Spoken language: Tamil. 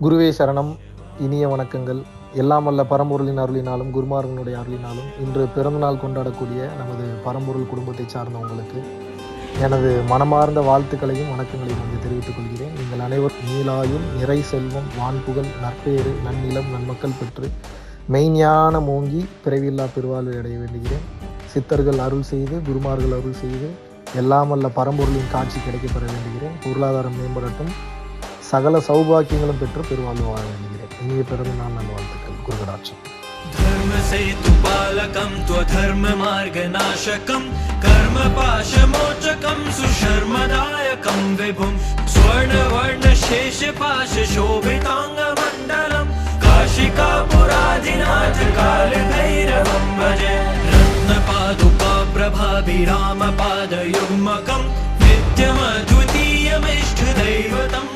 குருவே சரணம். இனிய வணக்கங்கள். எல்லாம் வல்ல பரம்பொருளின் அருளினாலும் குருமார்களுடைய அருளினாலும் இன்று பிறந்தநாள் கொண்டாடக்கூடிய நமது பரம்பொருள் குடும்பத்தை சார்ந்தவங்களுக்கு எனது மனமார்ந்த வாழ்த்துக்களையும் வணக்கங்களையும் வந்து தெரிவித்துக் கொள்கிறேன். நீங்கள் அனைவரும் நீலாயும் நிறை செல்வம் வான்புகழ் நற்பேறு நன்னிலம் நன்மக்கள் பெற்று மெய்ஞான மோங்கி பிறவில்லா பெருவாழ்வை அடைய வேண்டுகிறேன். சித்தர்கள் அருள் செய்து குருமார்கள் அருள் செய்து எல்லாம் வல்ல பரம்பொருளின் காட்சி கிடைக்கப்பெற வேண்டுகிறேன். பொருளாதாரம் மேம்படட்டும், சகல சௌபாக்கியங்களும் பெற்று பெருவாழ்வு வாழ வேண்டுகிறேன். இனிய பிறந்த நாள் நல்வாழ்த்துக்கள். குருகடாட்சம். धर्म सेतु पालकं त्वधर्म मार्ग नाशकं कर्म पाश मोचकं सुशर्मदायकं विभुं स्वर्ण वर्ण शेष पाश शोभितांग मंडलं काशिकापुरादिनाथ काल भैरवं भजे रत्न पादुका प्रभाभिराम पाद युग्मकं नित्यमद्वितीयमिष्ट दैवतं